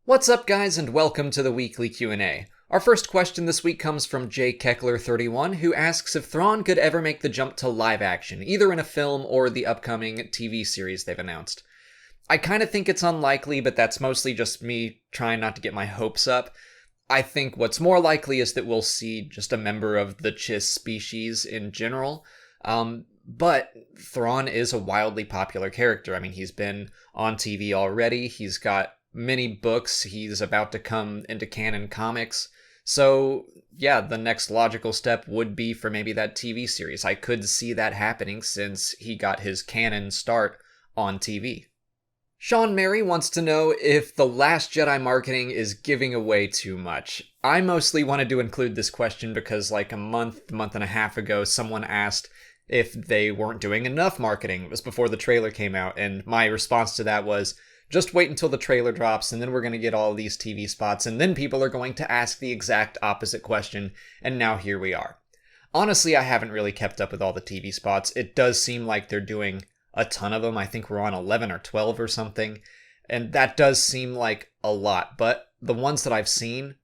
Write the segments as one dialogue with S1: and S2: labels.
S1: What's up, guys, and welcome to the weekly Q&A. Our first question this week comes from J. Keckler31, who asks if Thrawn could ever make the jump to live action, either in a film or the upcoming TV series they've announced. I kind of think it's unlikely, but that's mostly just me trying not to get my hopes up. I think what's more likely is that we'll see just a member of the Chiss species in general. But Thrawn is a wildly popular character. I mean, he's been on TV already. He's got many books. He's about to come into canon comics. So, yeah, the next logical step would be for maybe that TV series. I could see that happening since he got his canon start on TV. Sean Mary wants to know if the Last Jedi marketing is giving away too much. I mostly wanted to include this question because like a month and a half ago, someone asked if they weren't doing enough marketing. It was before the trailer came out, and my response to that was, just wait until the trailer drops, and then we're going to get all these TV spots, and then people are going to ask the exact opposite question, and now here we are. Honestly, I haven't really kept up with all the TV spots. It does seem like they're doing a ton of them. I think we're on 11 or 12 or something, and that does seem like a lot, but the ones that I've seen,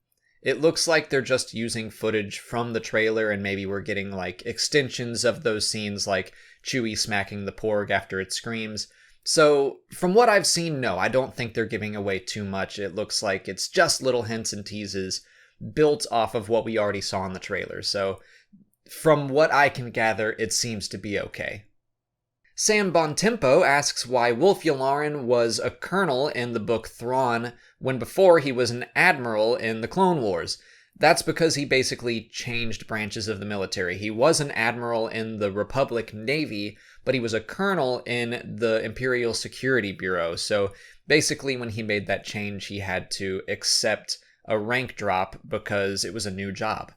S1: it looks like they're just using footage from the trailer, and maybe we're getting like extensions of those scenes, like Chewie smacking the porg after it screams. So, from what I've seen, no, I don't think they're giving away too much. It looks like it's just little hints and teases built off of what we already saw in the trailer. So, from what I can gather, it seems to be okay. Sam Bontempo asks why Wolf Yularen was a colonel in the book Thrawn when before he was an admiral in the Clone Wars. That's because he basically changed branches of the military. He was an admiral in the Republic Navy, but he was a colonel in the Imperial Security Bureau. So basically when he made that change, he had to accept a rank drop because it was a new job.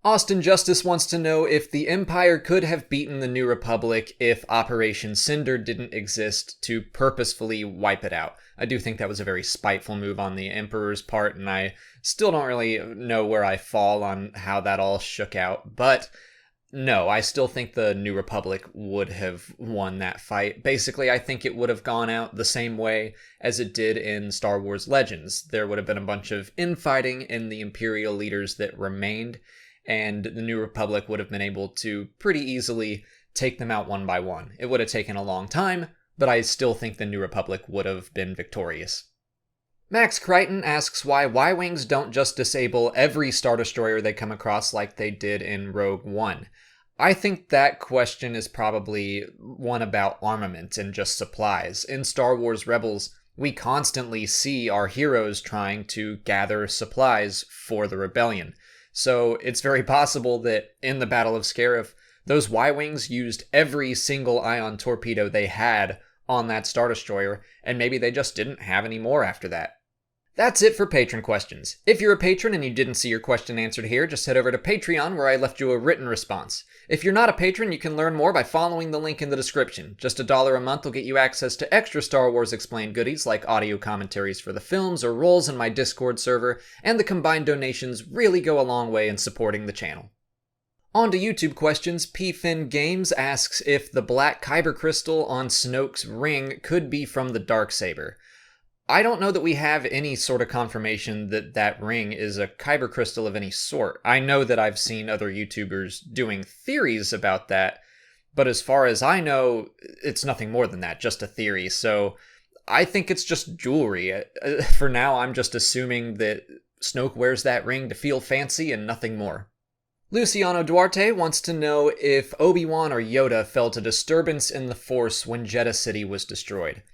S1: Austin Justice wants to know if the Empire could have beaten the New Republic if Operation Cinder didn't exist to purposefully wipe it out. I do think that was a very spiteful move on the Emperor's part, and I still don't really know where I fall on how that all shook out. But no, I still think the New Republic would have won that fight. Basically, I think it would have gone out the same way as it did in Star Wars Legends. There would have been a bunch of infighting in the Imperial leaders that remained, and the New Republic would have been able to pretty easily take them out one by one. It would have taken a long time, but I still think the New Republic would have been victorious. Max Crichton asks why Y-Wings don't just disable every Star Destroyer they come across like they did in Rogue One. I think that question is probably one about armament and just supplies. In Star Wars Rebels, we constantly see our heroes trying to gather supplies for the rebellion. So it's very possible that in the Battle of Scarif, those Y-Wings used every single ion torpedo they had on that Star Destroyer, and maybe they just didn't have any more after that. That's it for patron questions. If you're a patron and you didn't see your question answered here, just head over to Patreon where I left you a written response. If you're not a patron, you can learn more by following the link in the description. Just $1 a month will get you access to extra Star Wars Explained goodies like audio commentaries for the films or roles in my Discord server, and the combined donations really go a long way in supporting the channel. On to YouTube questions. PFin Games asks if the black Kyber Crystal on Snoke's ring could be from the Darksaber. I don't know that we have any sort of confirmation that that ring is a Kyber Crystal of any sort. I know that I've seen other YouTubers doing theories about that, but as far as I know, it's nothing more than that, just a theory. So I think it's just jewelry. For now, I'm just assuming that Snoke wears that ring to feel fancy and nothing more. Luciano Duarte wants to know if ObiWan or Yoda felt a disturbance in the Force when Jedha City was destroyed.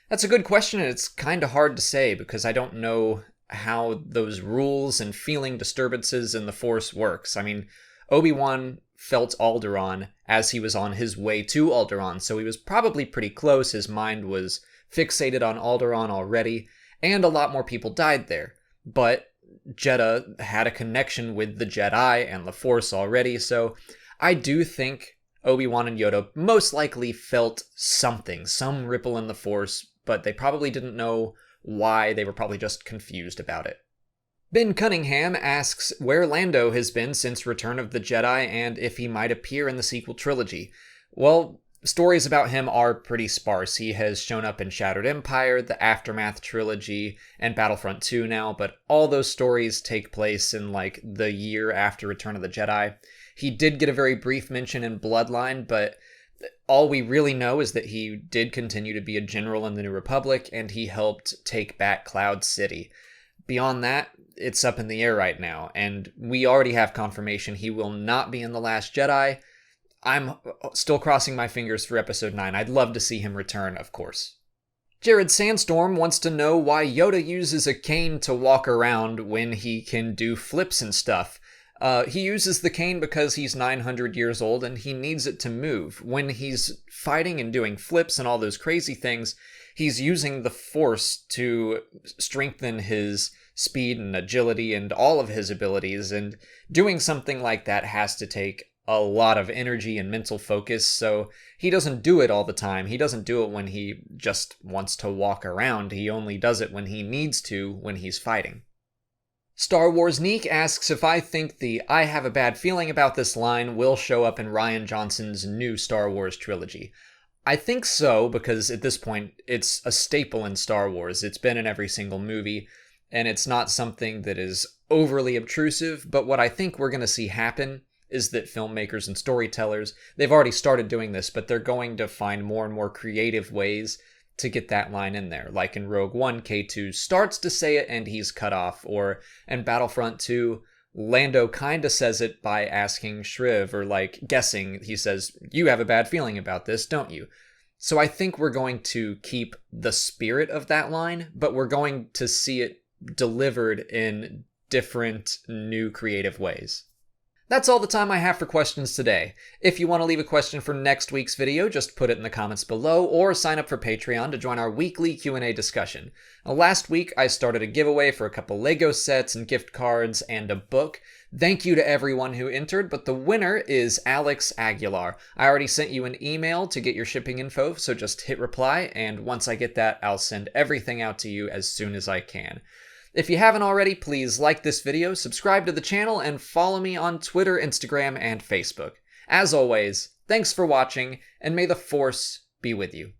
S1: That's a good question, and it's kind of hard to say because I don't know how those rules and feeling disturbances in the Force works. I mean, Obi-Wan felt Alderaan as he was on his way to Alderaan, so he was probably pretty close. His mind was fixated on Alderaan already, and a lot more people died there. But Jedha had a connection with the Jedi and the Force already, so I do think Obi-Wan and Yoda most likely felt something, some ripple in the Force, but they probably didn't know why. They were probably just confused about it. Ben Cunningham asks where Lando has been since Return of the Jedi and if he might appear in the sequel trilogy. Well, stories about him are pretty sparse. He has shown up in Shattered Empire, the Aftermath trilogy, and Battlefront 2 now, but all those stories take place in like the year after Return of the Jedi. He did get a very brief mention in Bloodline, but all we really know is that he did continue to be a general in the New Republic, and he helped take back Cloud City. Beyond that, it's up in the air right now, and we already have confirmation he will not be in The Last Jedi. I'm still crossing my fingers for Episode 9. I'd love to see him return, of course. Jared Sandstorm wants to know why Yoda uses a cane to walk around when he can do flips and stuff. He uses the cane because he's 900 years old and he needs it to move. When he's fighting and doing flips and all those crazy things, he's using the Force to strengthen his speed and agility and all of his abilities, and doing something like that has to take a lot of energy and mental focus, so he doesn't do it all the time. He doesn't do it when he just wants to walk around. He only does it when he needs to, when he's fighting. Star Wars Neek asks if I think the "I have a bad feeling about this" line will show up in Rian Johnson's new Star Wars trilogy. I think so, because at this point, it's a staple in Star Wars. It's been in every single movie, and it's not something that is overly obtrusive, but what I think we're going to see happen is that filmmakers and storytellers, they've already started doing this, but they're going to find more and more creative ways to get that line in there. Like in Rogue One, K2 starts to say it and he's cut off, or in Battlefront 2, Lando kinda says it by asking Shriv, or like guessing. He says, "You have a bad feeling about this, don't you?" So I think we're going to keep the spirit of that line, but we're going to see it delivered in different, new, creative ways. That's all the time I have for questions today. If you want to leave a question for next week's video, just put it in the comments below, or sign up for Patreon to join our weekly Q&A discussion. Last week, I started a giveaway for a couple LEGO sets and gift cards and a book. Thank you to everyone who entered, but the winner is Alex Aguilar. I already sent you an email to get your shipping info, so just hit reply, and once I get that, I'll send everything out to you as soon as I can. If you haven't already, please like this video, subscribe to the channel, and follow me on Twitter, Instagram, and Facebook. As always, thanks for watching, and may the Force be with you.